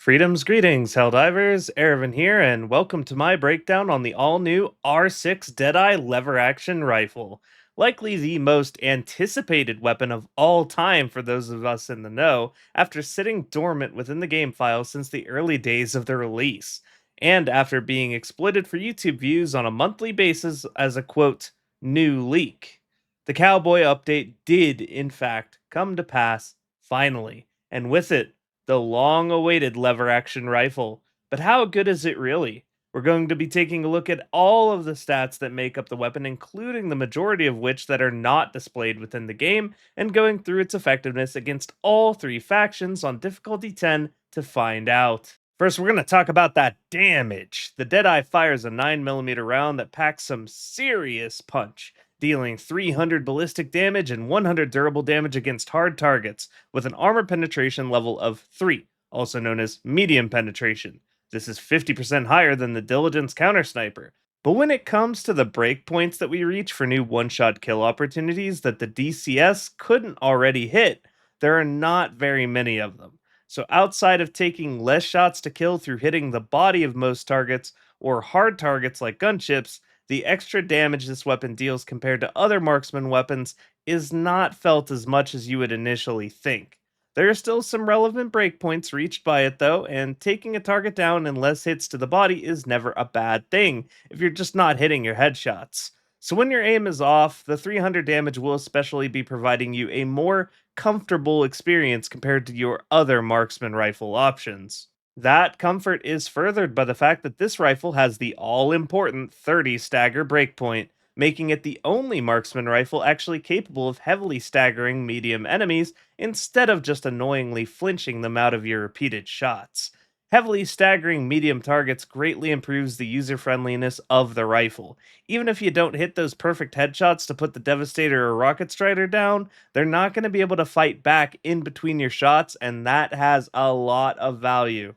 Freedom's greetings, Helldivers. Ervin here, and welcome to my breakdown on the all-new R-6 Deadeye lever-action rifle. Likely the most anticipated weapon of all time for those of us in the know, after sitting dormant within the game file since the early days of the release, and after being exploited for YouTube views on a monthly basis as a quote, new leak. The Cowboy update did, in fact, come to pass, finally, and with it, the long awaited lever action rifle. But how good is it really? We're going to be taking a look at all of the stats that make up the weapon, including the majority of which that are not displayed within the game, and going through its effectiveness against all three factions on difficulty 10 to find out. First, we're going to talk about that damage. The Deadeye fires a 9mm round that packs some serious punch, dealing 300 ballistic damage and 100 durable damage against hard targets, with an armor penetration level of 3, also known as medium penetration. This is 50% higher than the Diligence counter sniper. But when it comes to the breakpoints that we reach for new one-shot kill opportunities that the DCS couldn't already hit, there are not very many of them. So outside of taking less shots to kill through hitting the body of most targets or hard targets like gunships, the extra damage this weapon deals compared to other marksman weapons is not felt as much as you would initially think. There are still some relevant breakpoints reached by it though, and taking a target down and less hits to the body is never a bad thing if you're just not hitting your headshots. So when your aim is off, the 300 damage will especially be providing you a more comfortable experience compared to your other marksman rifle options. That comfort is furthered by the fact that this rifle has the all important 30 stagger breakpoint, making it the only marksman rifle actually capable of heavily staggering medium enemies instead of just annoyingly flinching them out of your repeated shots. Heavily staggering medium targets greatly improves the user friendliness of the rifle. Even if you don't hit those perfect headshots to put the Devastator or Rocket Strider down, they're not going to be able to fight back in between your shots, and that has a lot of value.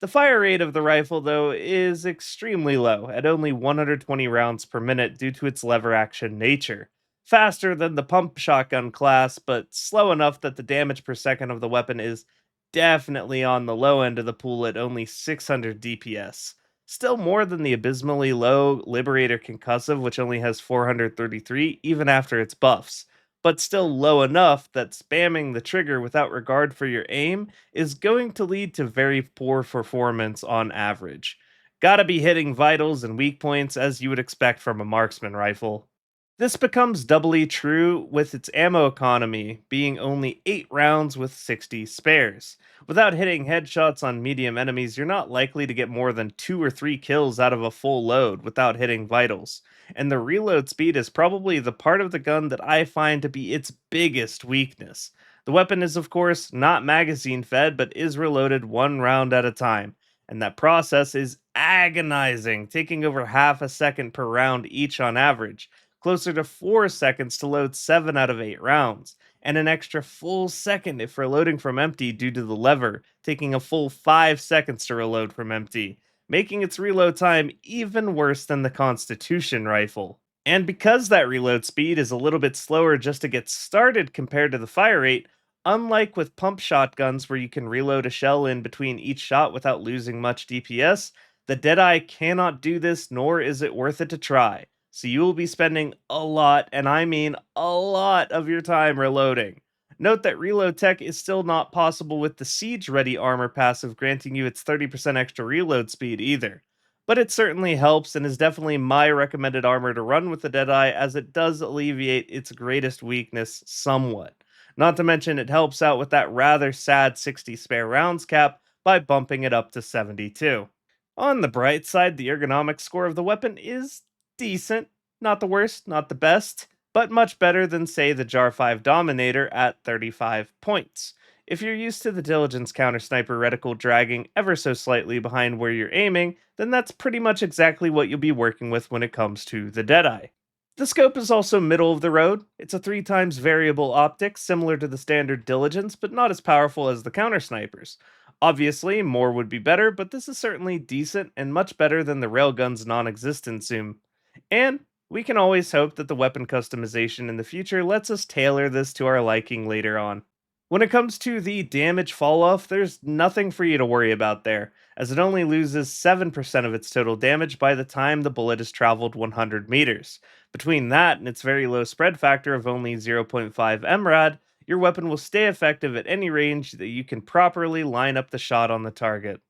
The fire rate of the rifle, though, is extremely low, at only 120 rounds per minute due to its lever action nature. Faster than the pump shotgun class, but slow enough that the damage per second of the weapon is definitely on the low end of the pool at only 600 DPS. Still more than the abysmally low Liberator Concussive, which only has 433, even after its buffs, but still low enough that spamming the trigger without regard for your aim is going to lead to very poor performance on average. Gotta be hitting vitals and weak points as you would expect from a marksman rifle. This becomes doubly true with its ammo economy being only 8 rounds with 60 spares. Without hitting headshots on medium enemies, you're not likely to get more than 2 or 3 kills out of a full load without hitting vitals. And the reload speed is probably the part of the gun that I find to be its biggest weakness. The weapon is, of course, not magazine fed, but is reloaded one round at a time. And that process is agonizing, taking over half a second per round each on average, closer to 4 seconds to load 7 out of 8 rounds, and an extra full second if reloading from empty due to the lever, taking a full 5 seconds to reload from empty, making its reload time even worse than the Constitution rifle. And because that reload speed is a little bit slower just to get started compared to the fire rate, unlike with pump shotguns where you can reload a shell in between each shot without losing much DPS, the Deadeye cannot do this, nor is it worth it to try. So you will be spending a lot, and I mean a lot, of your time reloading. Note that reload tech is still not possible with the Siege Ready armor passive granting you its 30% extra reload speed either. But it certainly helps and is definitely my recommended armor to run with the Deadeye as it does alleviate its greatest weakness somewhat. Not to mention it helps out with that rather sad 60 spare rounds cap by bumping it up to 72. On the bright side, the ergonomic score of the weapon is decent. Not the worst, not the best, but much better than, say, the Jar 5 Dominator at 35 points. If you're used to the Diligence counter sniper reticle dragging ever so slightly behind where you're aiming, then that's pretty much exactly what you'll be working with when it comes to the Deadeye. The scope is also middle of the road. It's a 3 times variable optic, similar to the standard Diligence, but not as powerful as the counter snipers. Obviously, more would be better, but this is certainly decent and much better than the Railgun's non existent Zoom. And we can always hope that the weapon customization in the future lets us tailor this to our liking later on. When it comes to the damage fall off, there's nothing for you to worry about there, as it only loses 7% of its total damage by the time the bullet has traveled 100 meters. Between that and its very low spread factor of only zero point 0.5 mrad, your weapon will stay effective at any range that you can properly line up the shot on the target.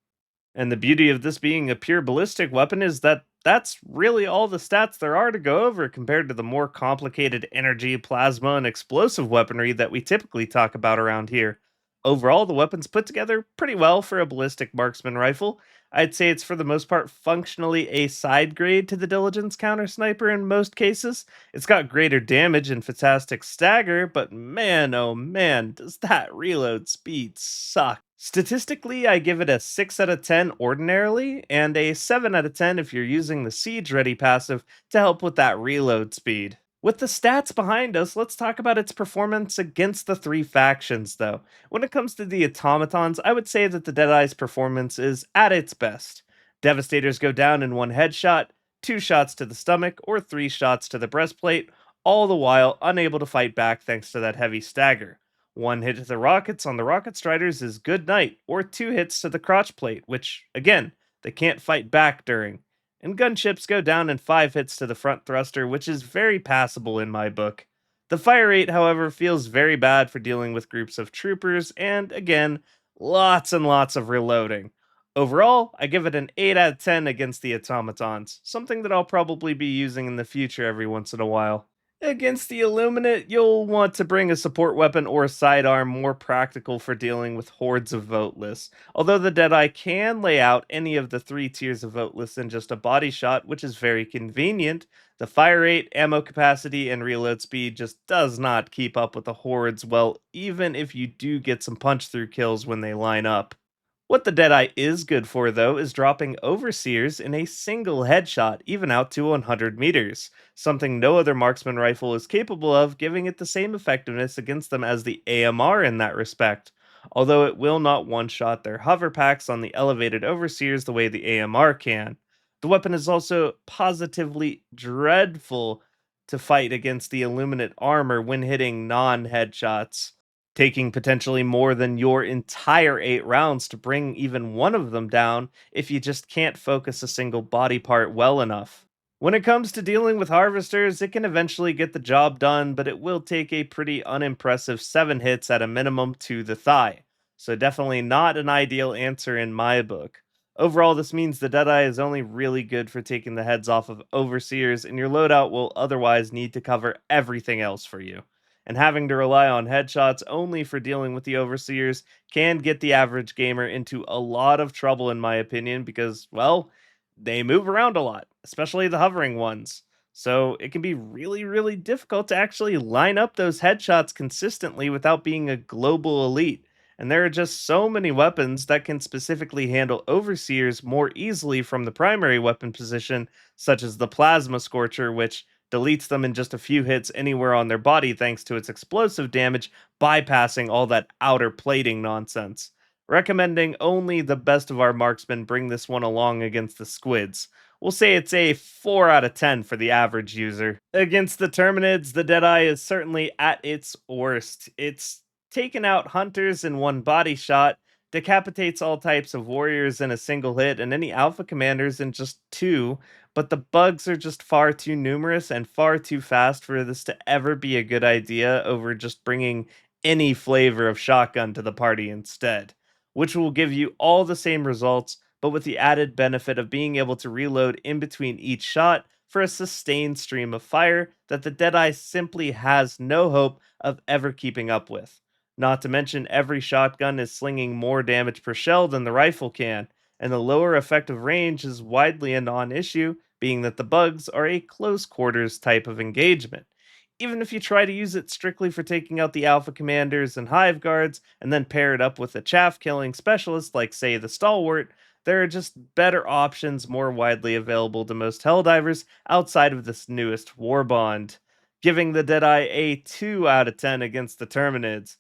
And the beauty of this being a pure ballistic weapon is that that's really all the stats there are to go over compared to the more complicated energy, plasma, and explosive weaponry that we typically talk about around here. Overall, the weapon's put together pretty well for a ballistic marksman rifle. I'd say it's for the most part functionally a side grade to the Diligence counter sniper in most cases. It's got greater damage and fantastic stagger, but man, oh man, does that reload speed suck. Statistically, I give it a 6 out of 10 ordinarily, and a 7 out of 10 if you're using the Siege Ready passive to help with that reload speed. With the stats behind us, let's talk about its performance against the three factions, though. When it comes to the Automatons, I would say that the Deadeye's performance is at its best. Devastators go down in one headshot, two shots to the stomach, or three shots to the breastplate, all the while unable to fight back thanks to that heavy stagger. One hit to the rockets on the rocket striders is good night, or two hits to the crotch plate, which, again, they can't fight back during. And gunships go down in five hits to the front thruster, which is very passable in my book. The fire rate, however, feels very bad for dealing with groups of troopers, and again, lots and lots of reloading. Overall, I give it an 8 out of 10 against the automatons, something that I'll probably be using in the future every once in a while. Against the Illuminate, you'll want to bring a support weapon or a sidearm more practical for dealing with hordes of voteless. Although the Deadeye can lay out any of the three tiers of voteless in just a body shot, which is very convenient, the fire rate, ammo capacity, and reload speed just does not keep up with the hordes well, even if you do get some punch through kills when they line up. What the Deadeye is good for, though, is dropping overseers in a single headshot, even out to 100 meters, something no other marksman rifle is capable of, giving it the same effectiveness against them as the AMR in that respect. Although it will not one shot their hover packs on the elevated overseers the way the AMR can. The weapon is also positively dreadful to fight against the Illuminate armor when hitting non headshots, taking potentially more than your entire 8 rounds to bring even one of them down if you just can't focus a single body part well enough. When it comes to dealing with harvesters, it can eventually get the job done, but it will take a pretty unimpressive 7 hits at a minimum to the thigh. So, definitely not an ideal answer in my book. Overall, this means the Deadeye is only really good for taking the heads off of overseers, and your loadout will otherwise need to cover everything else for you, and having to rely on headshots only for dealing with the overseers can get the average gamer into a lot of trouble, in my opinion, because, well, they move around a lot, especially the hovering ones. So it can be really, really difficult to actually line up those headshots consistently without being a global elite. And there are just so many weapons that can specifically handle overseers more easily from the primary weapon position, such as the Plasma Scorcher, which deletes them in just a few hits anywhere on their body thanks to its explosive damage, bypassing all that outer plating nonsense. Recommending only the best of our marksmen bring this one along against the squids. We'll say it's a 4 out of 10 for the average user. Against the Terminids, the Deadeye is certainly at its worst. It's taken out hunters in one body shot, decapitates all types of warriors in a single hit, and any alpha commanders in just two, but the bugs are just far too numerous and far too fast for this to ever be a good idea over just bringing any flavor of shotgun to the party instead, which will give you all the same results, but with the added benefit of being able to reload in between each shot for a sustained stream of fire that the Deadeye simply has no hope of ever keeping up with. Not to mention, every shotgun is slinging more damage per shell than the rifle can, and the lower effective range is widely a non issue, being that the bugs are a close quarters type of engagement. Even if you try to use it strictly for taking out the alpha commanders and hive guards, and then pair it up with a chaff killing specialist like, say, the stalwart, there are just better options more widely available to most Helldivers outside of this newest Warbond, giving the Deadeye a 2 out of 10 against the Terminids.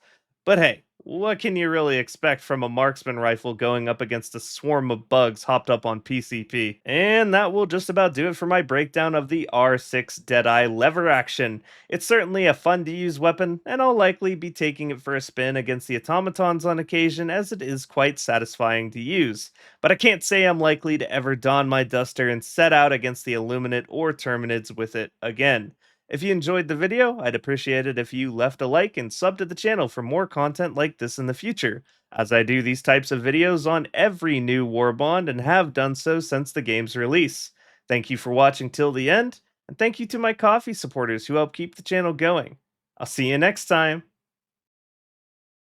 But hey, What can you really expect from a marksman rifle going up against a swarm of bugs hopped up on PCP? And that will just about do it for my breakdown of the R-6 Deadeye lever action. It's certainly a fun to use weapon, and I'll likely be taking it for a spin against the Automatons on occasion, as it is quite satisfying to use. But I can't say I'm likely to ever don my duster and set out against the Illuminate or Terminids with it again. If you enjoyed the video, I'd appreciate it if you left a like and sub to the channel for more content like this in the future, as I do these types of videos on every new Warbond and have done so since the game's release. Thank you for watching till the end, and thank you to my coffee supporters who help keep the channel going. I'll see you next time.